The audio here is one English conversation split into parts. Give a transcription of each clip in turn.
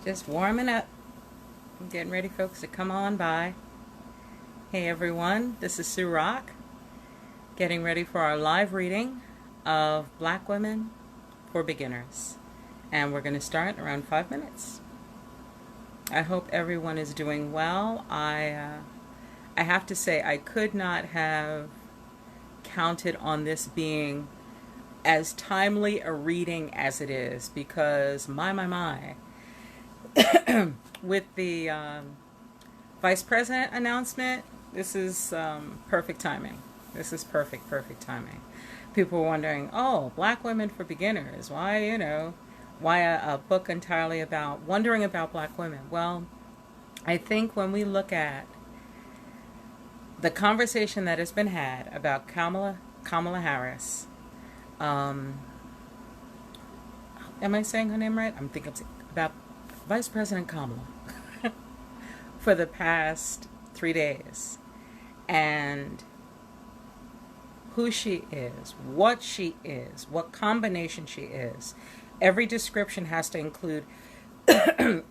Just warming up. I'm getting ready, folks, to come on by. Hey, everyone. This is Sue Rock, getting ready for our live reading of Black Women for Beginners. And we're going to start in around 5 minutes. I hope everyone is doing well. I have to say, I could not have counted on this being as timely a reading as it is, because my. With the vice president announcement, this is perfect timing. This is perfect timing. People were wondering, oh, Black Women for Beginners. Why a book entirely wondering about Black women? Well, I think when we look at the conversation that has been had about Kamala Harris, am I saying her name right? I'm thinking about Vice President Kamala for the past 3 days, and who she is, what combination she is. Every description has to include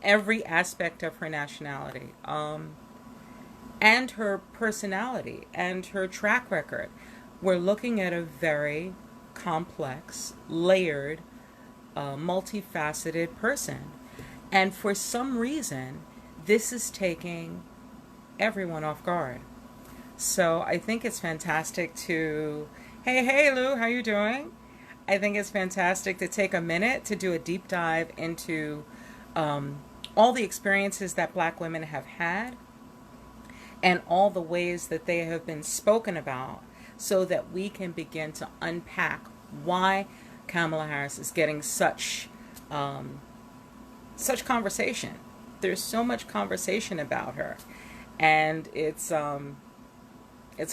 every aspect of her nationality, and her personality and her track record. We're looking at a very complex, layered, multifaceted person. And for some reason, this is taking everyone off guard. So I think it's fantastic to, hey Lou, how you doing? I think it's fantastic to take a minute to do a deep dive into all the experiences that Black women have had and all the ways that they have been spoken about, so that we can begin to unpack why Kamala Harris is getting such conversation. There's so much conversation about her, and it's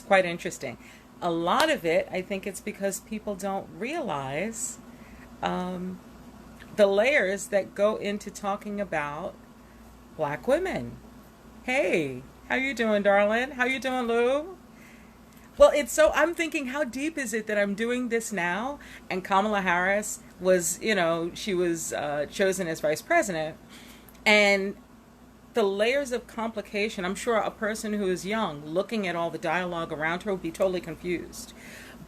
quite interesting. A lot of it, I think, it's because people don't realize the layers that go into talking about Black women. Hey, how you doing, darling? How you doing, Lou? Well, I'm thinking, how deep is it that I'm doing this now? And Kamala Harris was, she was chosen as vice president. And the layers of complication, I'm sure a person who is young, looking at all the dialogue around her, would be totally confused.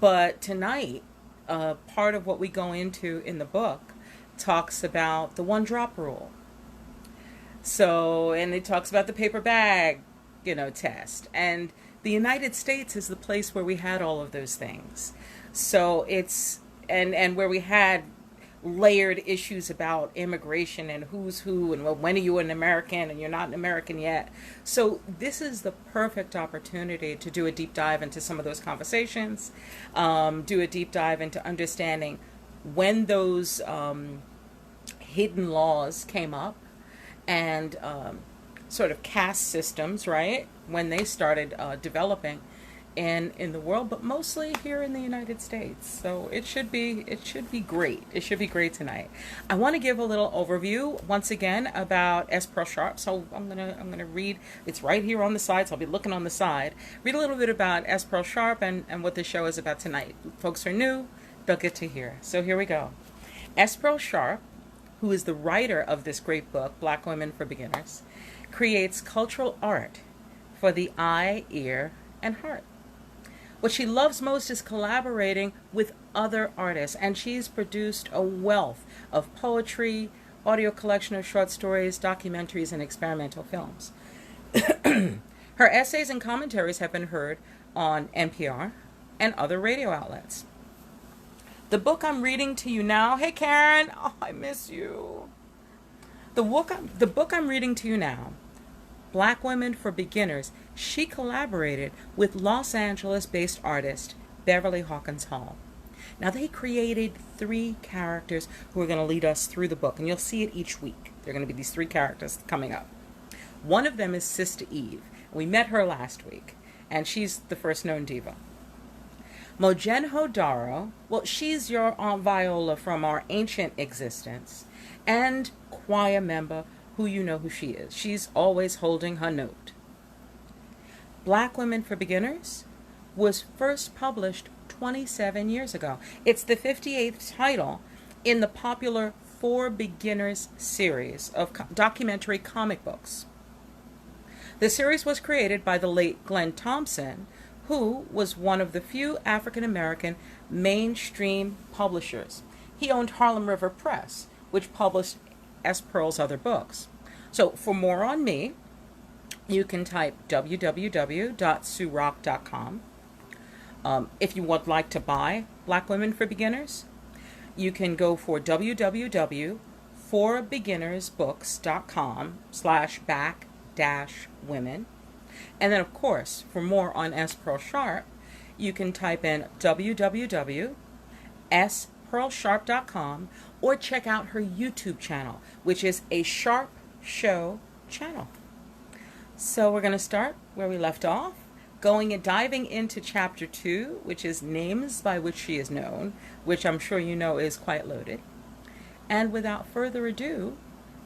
But tonight, part of what we go into in the book talks about the one drop rule. So, and it talks about the paper bag, test. And the United States is the place where we had all of those things. So it's, and where we had layered issues about immigration and who's who and, well, when are you an American and you're not an American yet. So this is the perfect opportunity to do a deep dive into some of those conversations, do a deep dive into understanding when those hidden laws came up, and sort of caste systems, right, when they started developing in the world, but mostly here in the United States. So it should be great. It should be great tonight. I want to give a little overview once again about S. Pearl Sharp. So I'm gonna read. It's right here on the side, so I'll be looking on the side. Read a little bit about S. Pearl Sharp and what the show is about tonight. Folks are new, they'll get to hear. So here we go. S. Pearl Sharp, who is the writer of this great book, Black Women for Beginners, creates cultural art for the eye, ear, and heart. What she loves most is collaborating with other artists, and she's produced a wealth of poetry, audio collection of short stories, documentaries, and experimental films. Her essays and commentaries have been heard on NPR and other radio outlets. The book I'm reading to you now, hey Karen, oh, I miss you. The book I'm reading to you now, Black Women for Beginners, she collaborated with Los Angeles-based artist Beverly Hawkins Hall. Now, they created 3 characters who are going to lead us through the book, and you'll see it each week. There are going to be these 3 characters coming up. One of them is Sister Eve. We met her last week, and she's the first known diva. Mojenho Daro, well, she's your Aunt Viola from our ancient existence, and choir member who you know who she is. She's always holding her note. Black Women for Beginners was first published 27 years ago. It's the 58th title in the popular For Beginners series of documentary comic books. The series was created by the late Glenn Thompson, who was one of the few African American mainstream publishers. He owned Harlem River Press, which published S. Pearl's other books. So for more on me, you can type www.suerock.com. If you would like to buy Black Women for Beginners, you can go for www.forbeginnersbooks.com/back-women. And then, of course, for more on S. Pearl Sharp, you can type in www.spearlsharp.com or check out her YouTube channel, which is a Sharp Show channel. So we're going to start where we left off, going and diving into chapter 2, which is names by which she is known, which I'm sure you know is quite loaded. And without further ado,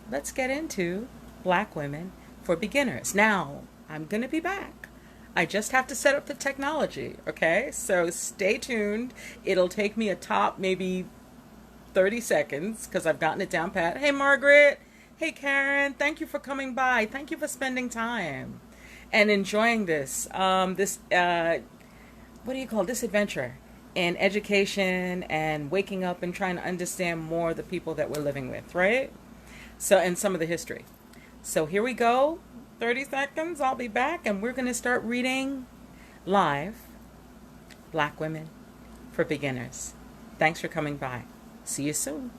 let's get into Black Women for Beginners. Now, I'm going to be back. I just have to set up the technology, okay? So stay tuned. It'll take me a top maybe 30 seconds because I've gotten it down pat. Hey, Margaret. Hey, Karen. Thank you for coming by. Thank you for spending time and enjoying this, what do you call it? This adventure in education and waking up and trying to understand more of the people that we're living with, right? So, and some of the history. So here we go. 30 seconds, I'll be back, and we're going to start reading live Black Women for Beginners. Thanks for coming by. See you soon.